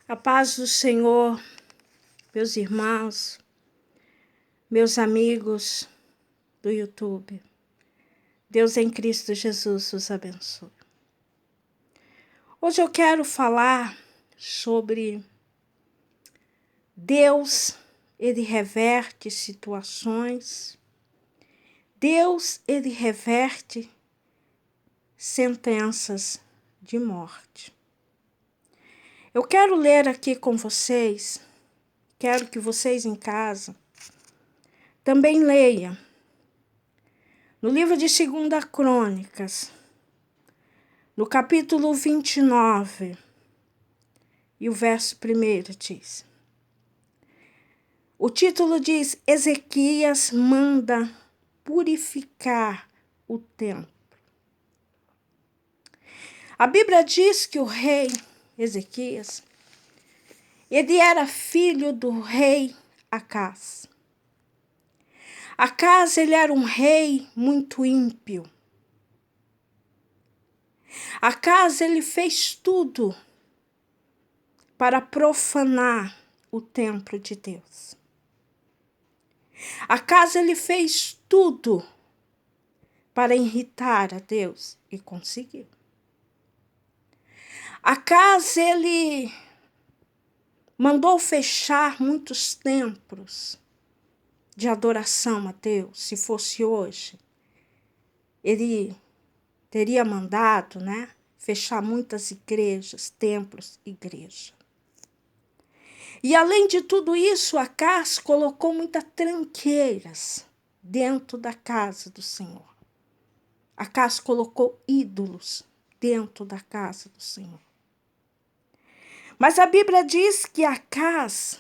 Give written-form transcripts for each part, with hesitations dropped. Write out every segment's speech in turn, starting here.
A paz do Senhor, meus irmãos, meus amigos do YouTube. Deus em Cristo Jesus os abençoe. Hoje eu quero falar sobre Deus, Ele reverte situações. Deus, Ele reverte sentenças de morte. Eu quero ler aqui com vocês, quero que vocês em casa também leiam. No livro de 2 Crônicas, no capítulo 29, e o verso 1 diz. O título diz: Ezequias manda purificar o templo. A Bíblia diz que o rei Ezequias, ele era filho do rei Acás. Acás, ele era um rei muito ímpio. Acás, ele fez tudo para profanar o templo de Deus. Acás, ele fez tudo para irritar a Deus e conseguiu. Acás, ele mandou fechar muitos templos de adoração a Deus. Se fosse hoje, ele teria mandado, fechar muitas igrejas, templos, igrejas. E além de tudo isso, Acás colocou muitas tranqueiras dentro da casa do Senhor. Acás colocou ídolos dentro da casa do Senhor. Mas a Bíblia diz que Acás,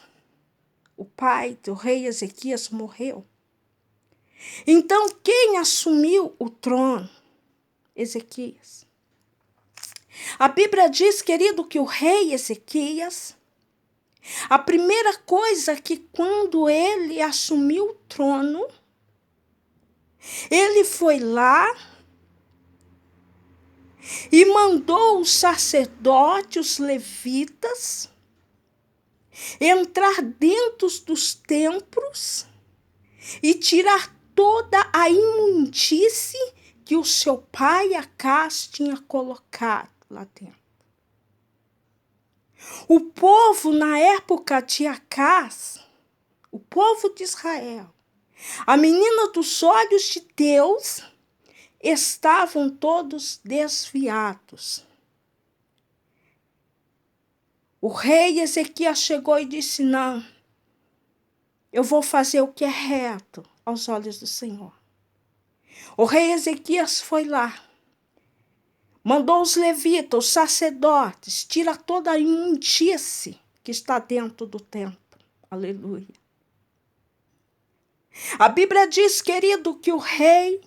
o pai do rei Ezequias, morreu. Então, quem assumiu o trono? Ezequias. A Bíblia diz, querido, que o rei Ezequias, a primeira coisa que quando ele assumiu o trono, ele foi lá e mandou os sacerdotes, os levitas, entrar dentro dos templos e tirar toda a imundície que o seu pai Acás tinha colocado lá dentro. O povo, na época de Acás, o povo de Israel, a menina dos olhos de Deus, estavam todos desviados. O rei Ezequias chegou e disse: não, eu vou fazer o que é reto aos olhos do Senhor. O rei Ezequias foi lá, mandou os levitas, os sacerdotes, tira toda a imundície que está dentro do templo. Aleluia. A Bíblia diz, querido, que o rei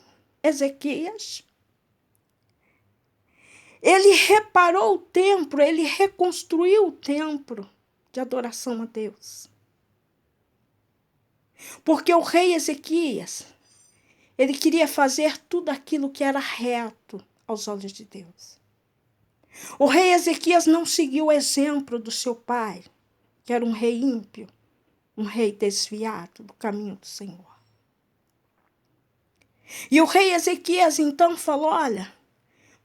Ezequias, ele reparou o templo, ele reconstruiu o templo de adoração a Deus. Porque o rei Ezequias, ele queria fazer tudo aquilo que era reto aos olhos de Deus. O rei Ezequias não seguiu o exemplo do seu pai, que era um rei ímpio, um rei desviado do caminho do Senhor. E o rei Ezequias então falou: olha,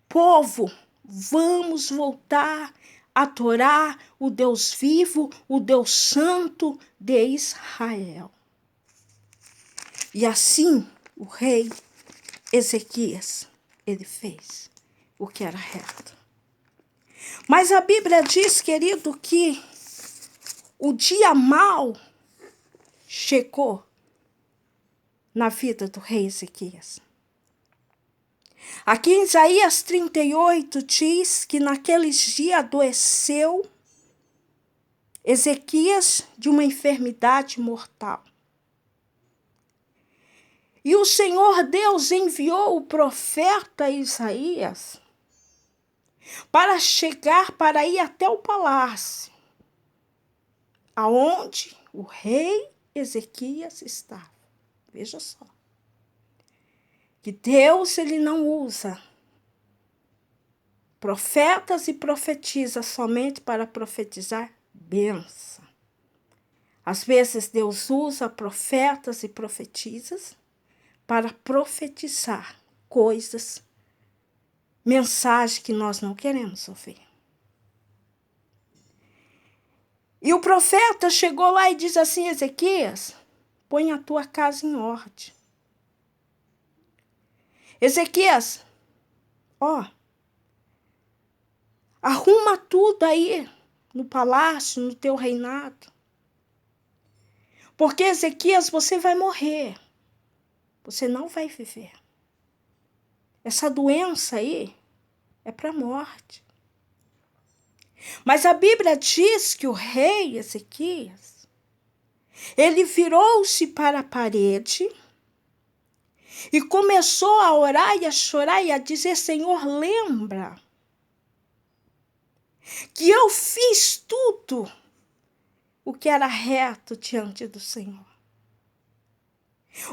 povo, vamos voltar a adorar o Deus vivo, o Deus santo de Israel. E assim o rei Ezequias, ele fez o que era reto. Mas a Bíblia diz, querido, que o dia mau chegou na vida do rei Ezequias. Aqui em Isaías 38 diz que naqueles dias adoeceu Ezequias de uma enfermidade mortal. E o Senhor Deus enviou o profeta Isaías para ir até o palácio, aonde o rei Ezequias estava. Veja só. Que Deus, ele não usa profetas e profetizas somente para profetizar benção. Às vezes Deus usa profetas e profetisas para profetizar coisas, mensagens que nós não queremos ouvir. E o profeta chegou lá e diz assim: Ezequias, põe a tua casa em ordem. Ezequias, arruma tudo aí no palácio, no teu reinado. Porque, Ezequias, você vai morrer. Você não vai viver. Essa doença aí é para a morte. Mas a Bíblia diz que o rei Ezequias, ele virou-se para a parede e começou a orar e a chorar e a dizer: Senhor, lembra que eu fiz tudo o que era reto diante do Senhor.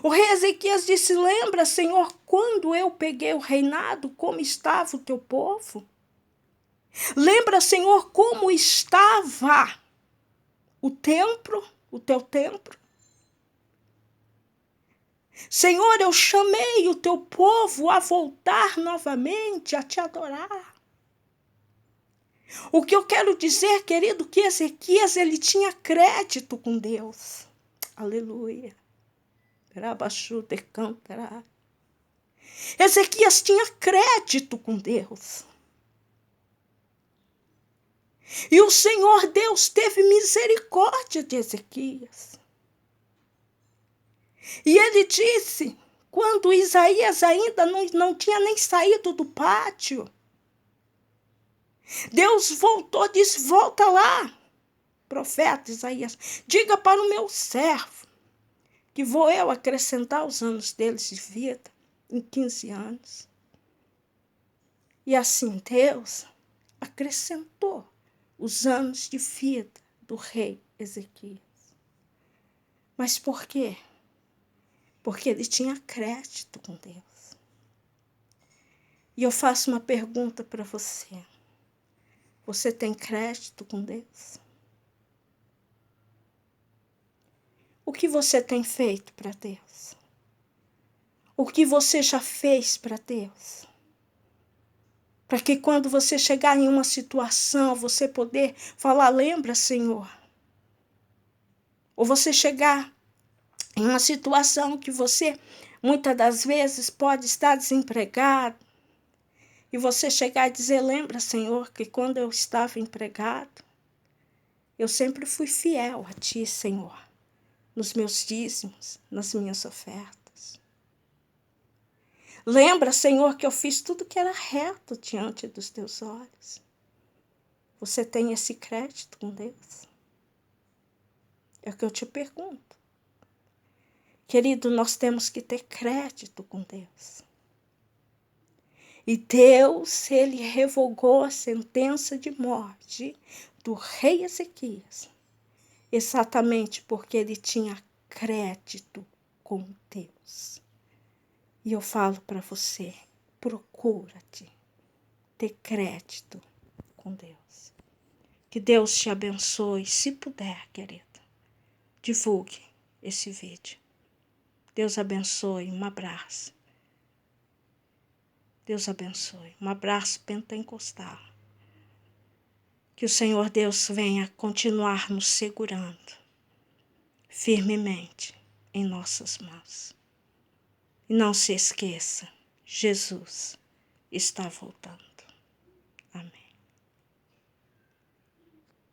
O rei Ezequias disse: lembra, Senhor, quando eu peguei o reinado, como estava o teu povo? Lembra, Senhor, como estava o templo, o teu templo? Senhor, eu chamei o teu povo a voltar novamente, a te adorar. O que eu quero dizer, querido, que Ezequias, ele tinha crédito com Deus. Aleluia. Ezequias tinha crédito com Deus. E o Senhor Deus teve misericórdia de Ezequias. E ele disse, quando Isaías ainda não tinha nem saído do pátio, Deus voltou, disse: volta lá, profeta Isaías, diga para o meu servo que vou eu acrescentar os anos deles de vida em 15 anos. E assim Deus acrescentou os anos de vida do rei Ezequias. Mas por quê? Porque ele tinha crédito com Deus. E eu faço uma pergunta para você. Você tem crédito com Deus? O que você tem feito para Deus? O que você já fez para Deus? Para que quando você chegar em uma situação, você poder falar: lembra, Senhor? Ou você chegar em uma situação que você, muitas das vezes, pode estar desempregado, e você chegar e dizer: lembra, Senhor, que quando eu estava empregado, eu sempre fui fiel a Ti, Senhor, nos meus dízimos, nas minhas ofertas. Lembra, Senhor, que eu fiz tudo que era reto diante dos Teus olhos. Você tem esse crédito com Deus? É o que eu te pergunto. Querido, nós temos que ter crédito com Deus. E Deus, ele revogou a sentença de morte do rei Ezequias, exatamente porque ele tinha crédito com Deus. E eu falo para você, procura-te ter crédito com Deus. Que Deus te abençoe, se puder, querido. Divulgue esse vídeo. Deus abençoe, um abraço. Deus abençoe, um abraço pentecostal. Que o Senhor Deus venha continuar nos segurando firmemente em nossas mãos. E não se esqueça, Jesus está voltando. Amém.